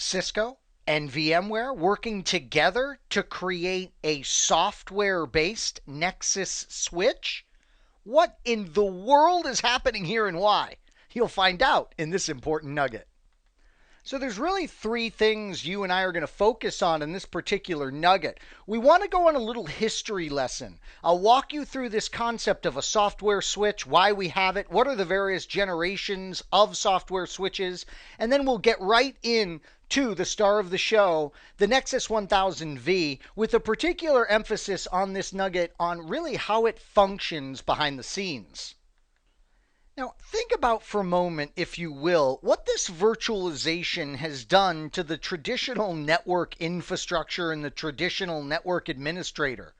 Cisco and VMware working together to create a software-based Nexus switch? What in the world is happening here and why? You'll find out in this important nugget. So there's really three things you and I are going to focus on in this particular nugget. We want to go on a little history lesson. I'll walk you through this concept of a software switch, why we have it, what are the various generations of software switches, and then we'll get right in to the star of the show, the Nexus 1000V, with a particular emphasis on this nugget on really how it functions behind the scenes. Now, think about for a moment, if you will, what this virtualization has done to the traditional network infrastructure and the traditional network administrator.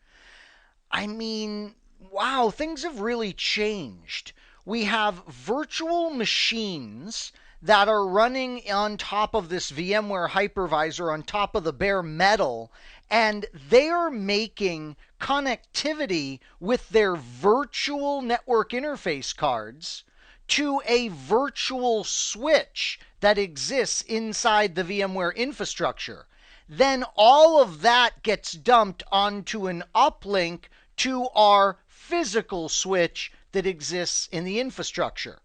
I mean, wow, things have really changed. We have virtual machines that are running on top of this VMware hypervisor, on top of the bare metal, and they are making connectivity with their virtual network interface cards to a virtual switch that exists inside the VMware infrastructure. Then all of that gets dumped onto an uplink to our physical switch that exists in the infrastructure.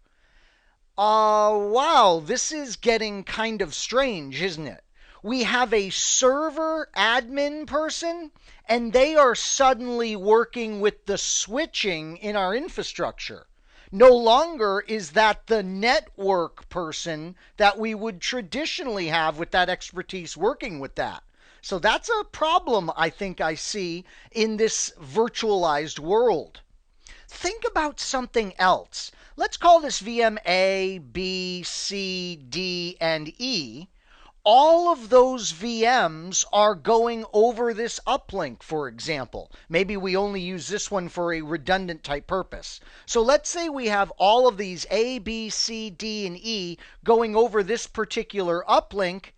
Wow, this is getting kind of strange, isn't it? We have a server admin person, and they are suddenly working with the switching in our infrastructure. No longer is that the network person that we would traditionally have with that expertise working with that. So that's a problem I think I see in this virtualized world. Think about something else. Let's call this VM A, B, C, D, and E. All of those VMs are going over this uplink, for example. Maybe we only use this one for a redundant type purpose. So let's say we have all of these A, B, C, D, and E going over this particular uplink.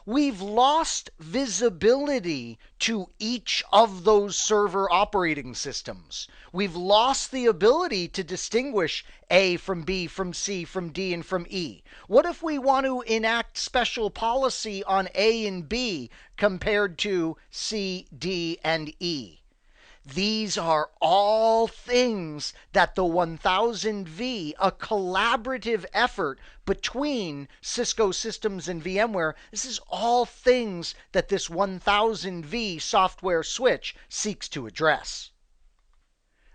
We've lost visibility to each of those server operating systems. We've lost the ability to distinguish A from B, from C, from D, and from E. What if we want to enact special policy on A and B compared to C, D, and E? These are all things that the 1000V, a collaborative effort between Cisco Systems and VMware, this is all things that this 1000V software switch seeks to address.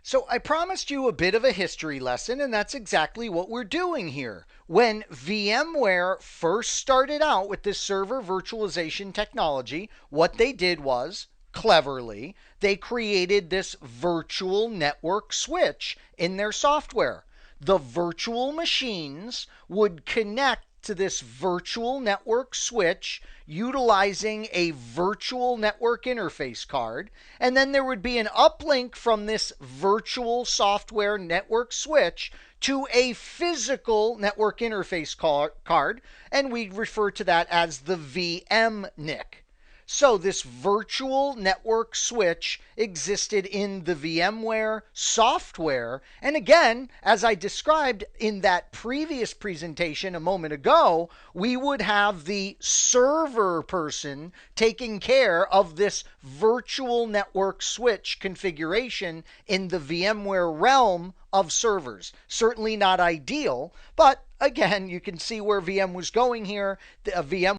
So I promised you a bit of a history lesson, and that's exactly what we're doing here. When VMware first started out with this server virtualization technology, what they did was, cleverly, they created this virtual network switch in their software. The virtual machines would connect to this virtual network switch utilizing a virtual network interface card, and then there would be an uplink from this virtual software network switch to a physical network interface card, and we refer to that as the VMNIC. So this virtual network switch existed in the VMware software. And again, as I described in that previous presentation a moment ago, we would have the server person taking care of this virtual network switch configuration in the VMware realm of servers. Certainly not ideal, but again, you can see where VM was going here. VM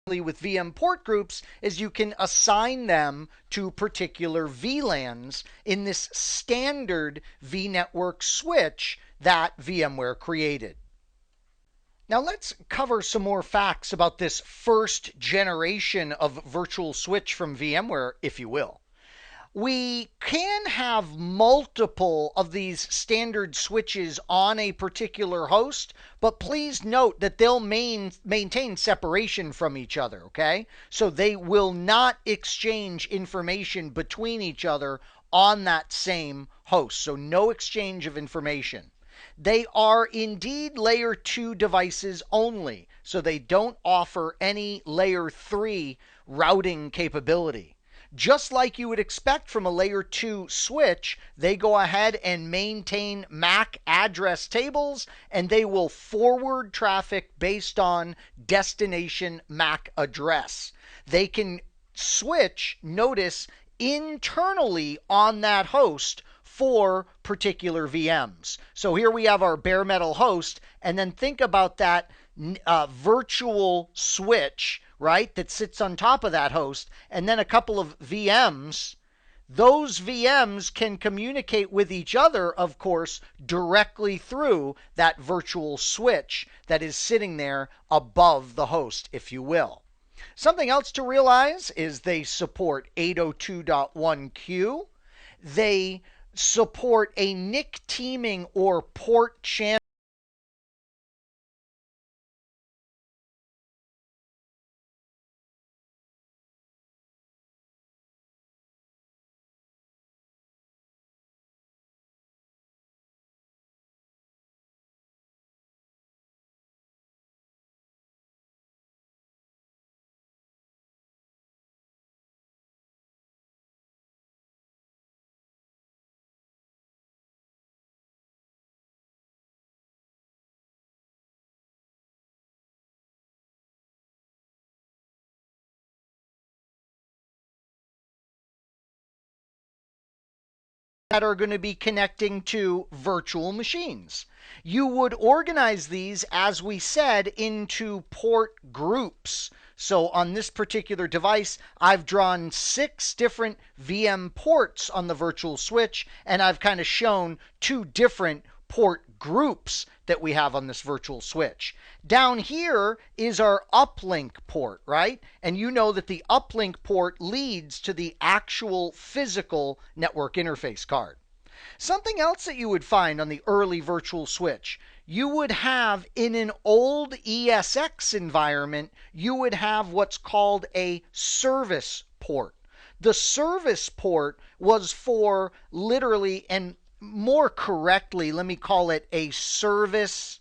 with VM port groups is you can assign them to particular VLANs in this standard vNetwork switch that VMware created. Now let's cover some more facts about this first generation of virtual switch from VMware, if you will. We can have multiple of these standard switches on a particular host, but please note that they'll maintain separation from each other, okay? So they will not exchange information between each other on that same host. So no exchange of information. They are indeed layer 2 devices only, so they don't offer any layer 3 routing capability. Just like you would expect from a layer 2 switch, they go ahead and maintain MAC address tables, and they will forward traffic based on destination MAC address. They can switch, notice, internally on that host for particular VMs. So here we have our bare metal host, and then think about that virtual switch, right, that sits on top of that host, and then a couple of VMs. Those VMs can communicate with each other, of course, directly through that virtual switch that is sitting there above the host, if you will. Something else to realize is they support 802.1q. They support a NIC teaming or port channel that are going to be connecting to virtual machines. You would organize these, as we said, into port groups. So on this particular device, I've drawn 6 different VM ports on the virtual switch, and I've kind of shown 2 different port groups that we have on this virtual switch. Down here is our uplink port, right? And you know that the uplink port leads to the actual physical network interface card. Something else that you would find on the early virtual switch, you would have in an old ESX environment, you would have what's called a service port. The service port was for literally, and more correctly, let me call it a service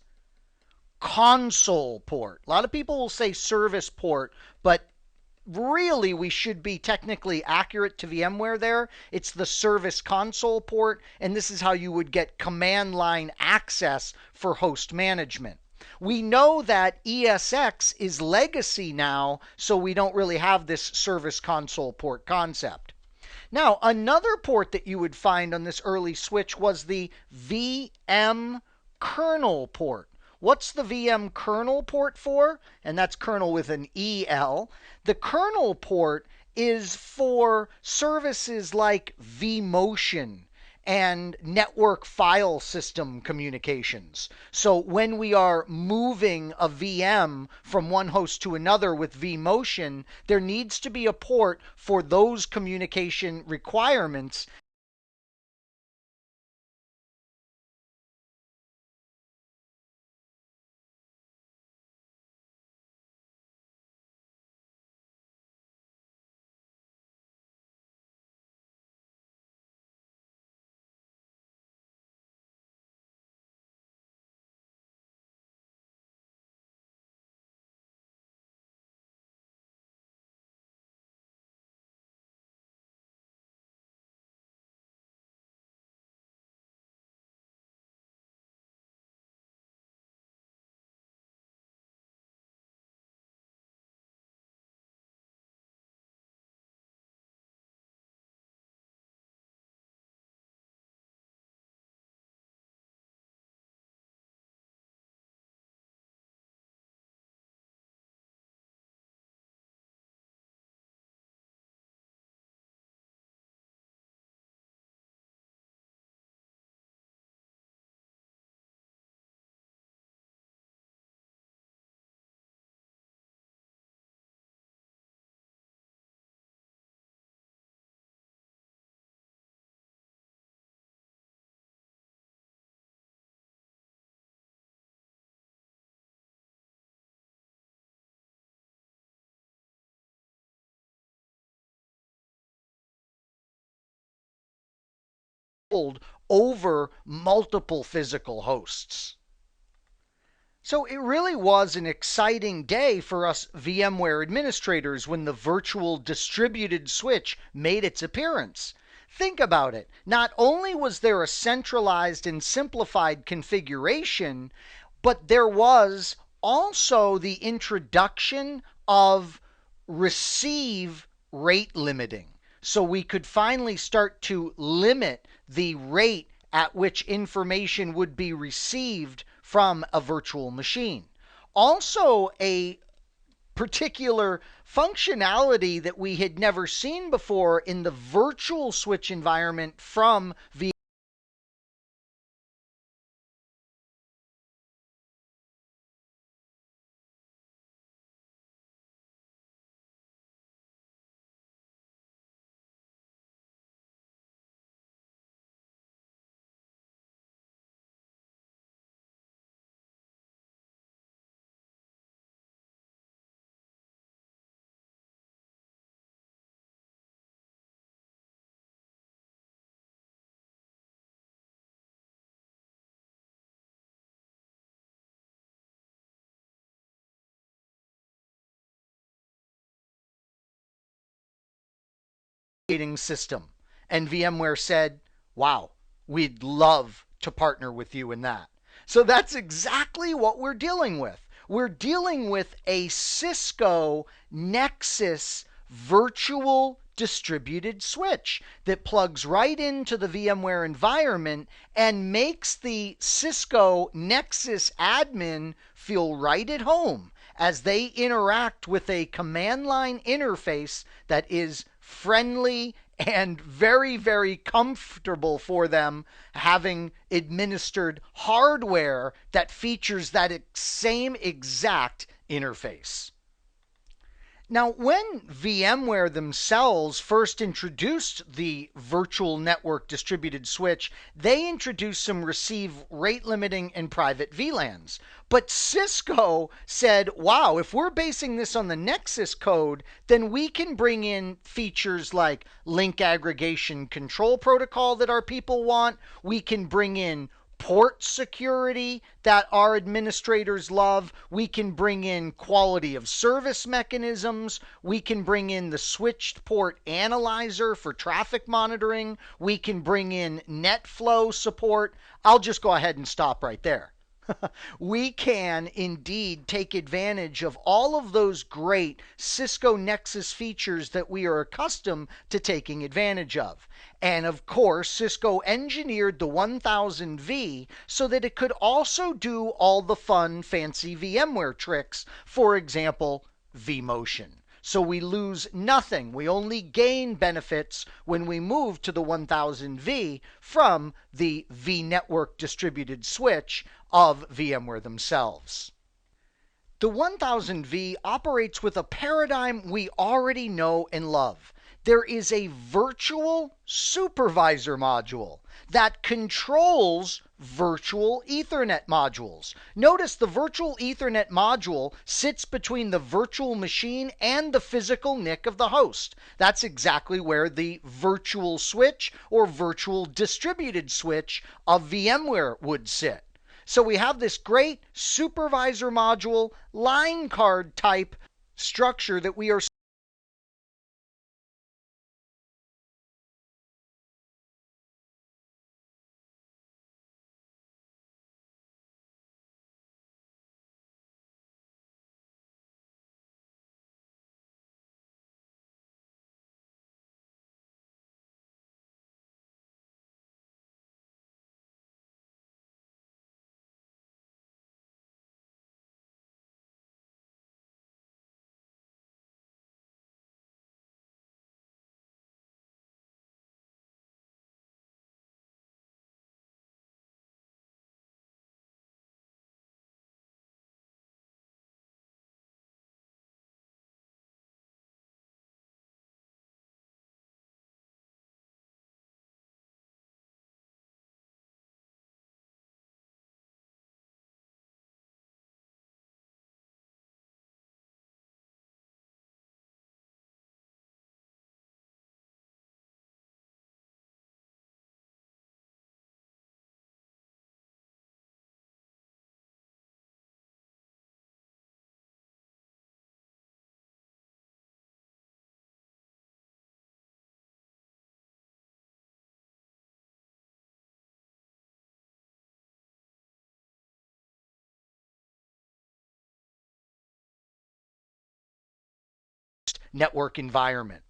console port. A lot of people will say service port, but really we should be technically accurate to VMware there. It's the service console port, and this is how you would get command line access for host management. We know that ESX is legacy now, so we don't really have this service console port concept. Now, another port that you would find on this early switch was the VM kernel port. What's the VM kernel port for? And that's kernel with an EL. The kernel port is for services like vMotion and network file system communications. So when we are moving a VM from one host to another with vMotion, there needs to be a port for those communication requirements. over multiple physical hosts. So it really was an exciting day for us VMware administrators when the virtual distributed switch made its appearance. Think about it. Not only was there a centralized and simplified configuration, but there was also the introduction of receive rate limiting. So we could finally start to limit the rate at which information would be received from a virtual machine. Also, a particular functionality that we had never seen before in the virtual switch environment from system. And VMware said, wow, we'd love to partner with you in that. So that's exactly what we're dealing with. We're dealing with a Cisco Nexus virtual distributed switch that plugs right into the VMware environment and makes the Cisco Nexus admin feel right at home as they interact with a command line interface that is friendly and very, very comfortable for them, having administered hardware that features that same exact interface. Now, when VMware themselves first introduced the virtual network distributed switch, they introduced some receive rate limiting and private VLANs. But Cisco said, wow, if we're basing this on the Nexus code, then we can bring in features like link aggregation control protocol that our people want. We can bring in port security that our administrators love. We can bring in quality of service mechanisms. We can bring in the switched port analyzer for traffic monitoring. We can bring in NetFlow support. I'll just go ahead and stop right there. We can indeed take advantage of all of those great Cisco Nexus features that we are accustomed to taking advantage of. And of course, Cisco engineered the 1000V so that it could also do all the fun, fancy VMware tricks, for example, vMotion. So we lose nothing. We only gain benefits when we move to the 1000V from the vNetwork distributed switch of VMware themselves. The 1000V operates with a paradigm we already know and love. There is a virtual supervisor module that controls virtual Ethernet modules. Notice the virtual Ethernet module sits between the virtual machine and the physical NIC of the host. That's exactly where the virtual switch or virtual distributed switch of VMware would sit. So we have this great supervisor module line card type structure that we are network environment.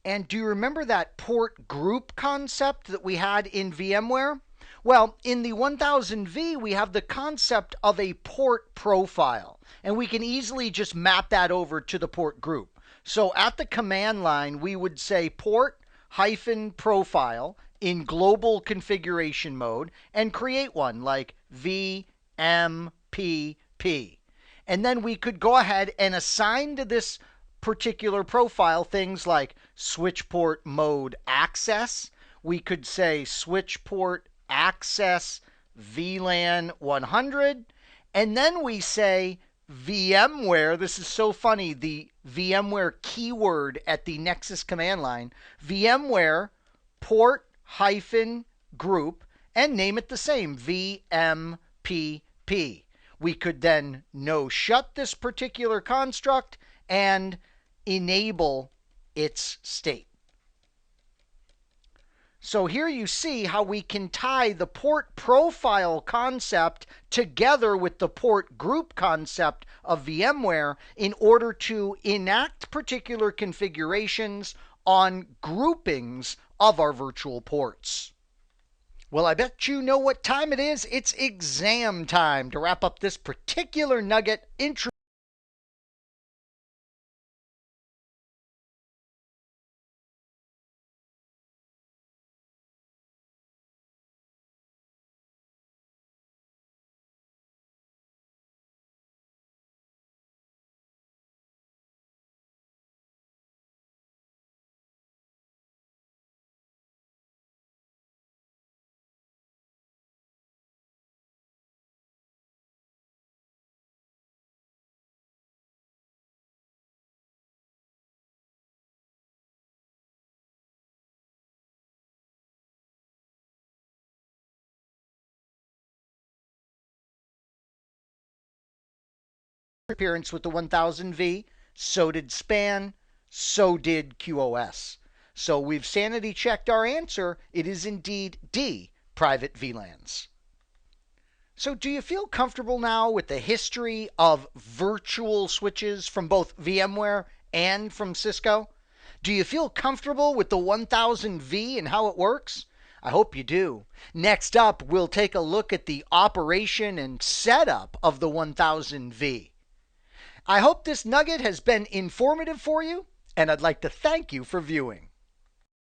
And do you remember that port group concept that we had in VMware? Well, in the 1000V, we have the concept of a port profile, and we can easily just map that over to the port group. So at the command line, we would say port hyphen profile in global configuration mode and create one like VMPP. And then we could go ahead and assign to this particular profile things like switch port mode access. We could say switch port access VLAN 100. And then we say VMware. This is so funny. The VMware keyword at the Nexus command line. VMware port hyphen group and name it the same, VMPP. We could then no shut this particular construct and enable its state. So here you see how we can tie the port profile concept together with the port group concept of VMware in order to enact particular configurations on groupings of our virtual ports. Well, I bet you know what time it is. It's exam time. To wrap up this particular nugget, appearance with the 1000V, so did SPAN, so did QoS. So we've sanity checked our answer. It is indeed D, private VLANs. So do you feel comfortable now with the history of virtual switches from both VMware and from Cisco? Do you feel comfortable with the 1000V and how it works? I hope you do. Next up, we'll take a look at the operation and setup of the 1000V. I hope this nugget has been informative for you, and I'd like to thank you for viewing.